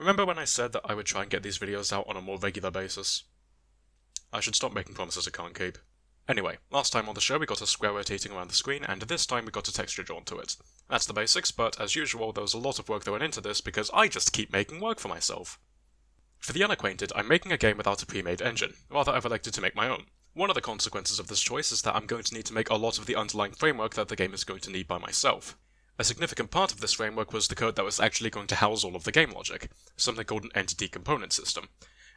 Remember when I said that I would try and get these videos out on a more regular basis? I should stop making promises I can't keep. Anyway, last time on the show we got a square rotating around the screen, and this time we got a texture drawn to it. That's the basics, but as usual there was a lot of work that went into this because I just keep making work for myself. For the unacquainted, I'm making a game without a pre-made engine. Rather, I've elected to make my own. One of the consequences of this choice is that I'm going to need to make a lot of the underlying framework that the game is going to need by myself. A significant part of this framework was the code that was actually going to house all of the game logic, something called an entity component system.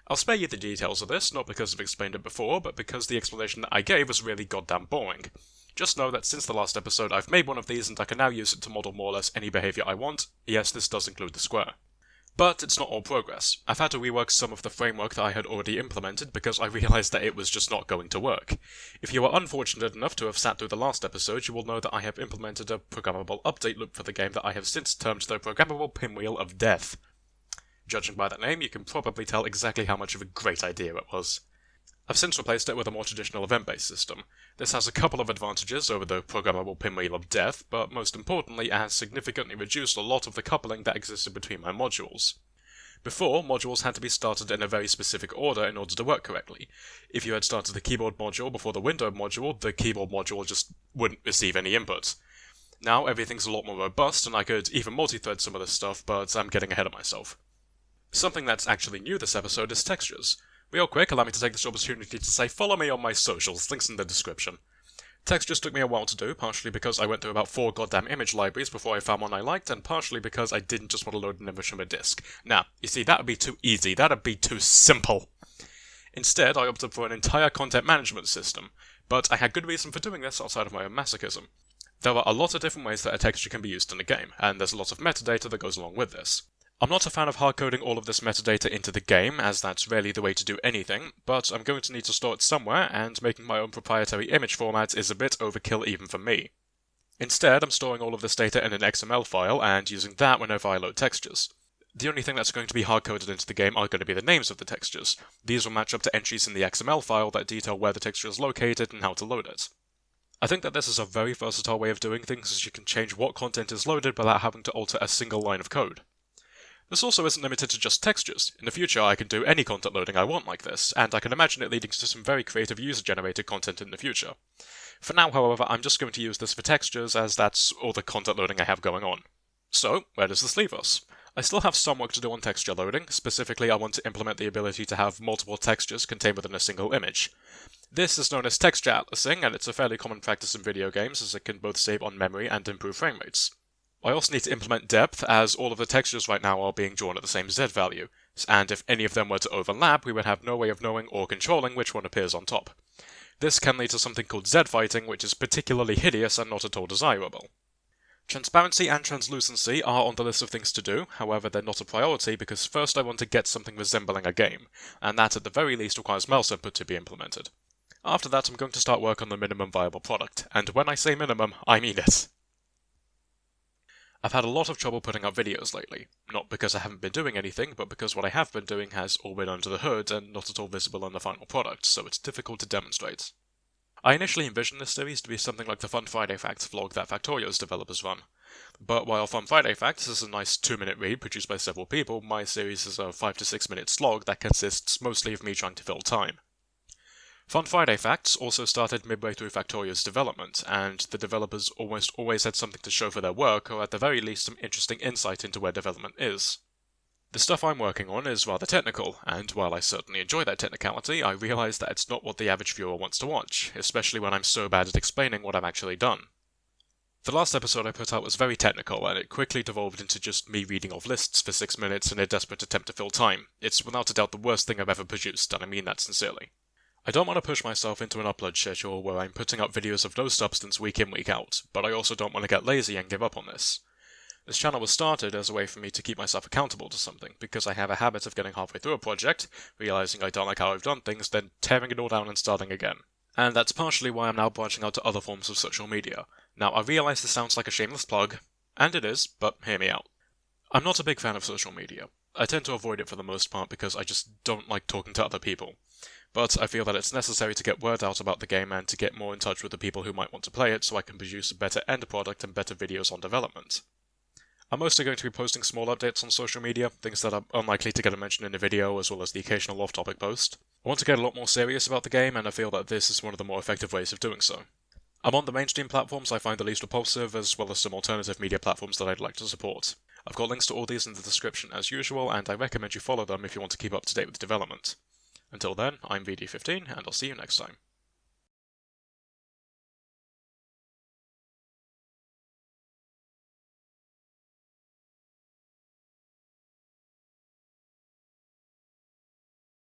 I'll spare you the details of this, not because I've explained it before, but because the explanation that I gave was really goddamn boring. Just know that since the last episode I've made one of these and I can now use it to model more or less any behaviour I want. Yes, this does include the square. But it's not all progress. I've had to rework some of the framework that I had already implemented because I realised that it was just not going to work. If you are unfortunate enough to have sat through the last episode, you will know that I have implemented a programmable update loop for the game that I have since termed the Programmable Pinwheel of Death. Judging by that name, you can probably tell exactly how much of a great idea it was. I've since replaced it with a more traditional event-based system. This has a couple of advantages over the Programmable Pinwheel of Death, but most importantly it has significantly reduced a lot of the coupling that existed between my modules. Before, modules had to be started in a very specific order in order to work correctly. If you had started the keyboard module before the window module, the keyboard module just wouldn't receive any input. Now everything's a lot more robust, and I could even multi-thread some of this stuff, but I'm getting ahead of myself. Something that's actually new this episode is textures. Real quick, allow me to take this opportunity to say follow me on my socials, links in the description. Textures took me a while to do, partially because I went through about 4 goddamn image libraries before I found one I liked, and partially because I didn't just want to load an image from a disk. Now, you see, that would be too easy, that would be too simple. Instead, I opted for an entire content management system, but I had good reason for doing this outside of my own masochism. There are a lot of different ways that a texture can be used in a game, and there's a lot of metadata that goes along with this. I'm not a fan of hard-coding all of this metadata into the game, as that's rarely the way to do anything, but I'm going to need to store it somewhere, and making my own proprietary image format is a bit overkill even for me. Instead, I'm storing all of this data in an XML file, and using that whenever I load textures. The only thing that's going to be hard-coded into the game are going to be the names of the textures. These will match up to entries in the XML file that detail where the texture is located and how to load it. I think that this is a very versatile way of doing things, as you can change what content is loaded without having to alter a single line of code. This also isn't limited to just textures. In the future I can do any content loading I want like this, and I can imagine it leading to some very creative user-generated content in the future. For now, however, I'm just going to use this for textures, as that's all the content loading I have going on. So, where does this leave us? I still have some work to do on texture loading. Specifically, I want to implement the ability to have multiple textures contained within a single image. This is known as texture atlasing, and it's a fairly common practice in video games, as it can both save on memory and improve frame rates. I also need to implement depth, as all of the textures right now are being drawn at the same Z value, and if any of them were to overlap, we would have no way of knowing or controlling which one appears on top. This can lead to something called Z-fighting, which is particularly hideous and not at all desirable. Transparency and translucency are on the list of things to do, however they're not a priority because first I want to get something resembling a game, and that at the very least requires mouse input to be implemented. After that I'm going to start work on the minimum viable product, and when I say minimum, I mean it. I've had a lot of trouble putting out videos lately, not because I haven't been doing anything, but because what I have been doing has all been under the hood and not at all visible in the final product, so it's difficult to demonstrate. I initially envisioned this series to be something like the Fun Friday Facts vlog that Factorio's developers run. But while Fun Friday Facts is a nice 2-minute read produced by several people, my series is a 5 to 6 minute slog that consists mostly of me trying to fill time. Fun Friday Facts also started midway through Factorio's development, and the developers almost always had something to show for their work, or at the very least some interesting insight into where development is. The stuff I'm working on is rather technical, and while I certainly enjoy that technicality, I realise that it's not what the average viewer wants to watch, especially when I'm so bad at explaining what I've actually done. The last episode I put out was very technical, and it quickly devolved into just me reading off lists for 6 minutes in a desperate attempt to fill time. It's without a doubt the worst thing I've ever produced, and I mean that sincerely. I don't want to push myself into an upload schedule where I'm putting out videos of no substance week in week out, but I also don't want to get lazy and give up on this. This channel was started as a way for me to keep myself accountable to something, because I have a habit of getting halfway through a project, realising I don't like how I've done things, then tearing it all down and starting again. And that's partially why I'm now branching out to other forms of social media. Now, I realise this sounds like a shameless plug, and it is, but hear me out. I'm not a big fan of social media. I tend to avoid it for the most part because I just don't like talking to other people. But I feel that it's necessary to get word out about the game and to get more in touch with the people who might want to play it so I can produce a better end product and better videos on development. I'm mostly going to be posting small updates on social media, things that are unlikely to get a mention in a video, as well as the occasional off-topic post. I want to get a lot more serious about the game, and I feel that this is one of the more effective ways of doing so. I'm on the mainstream platforms I find the least repulsive, as well as some alternative media platforms that I'd like to support. I've got links to all these in the description as usual, and I recommend you follow them if you want to keep up to date with development. Until then, I'm VD15, and I'll see you next time.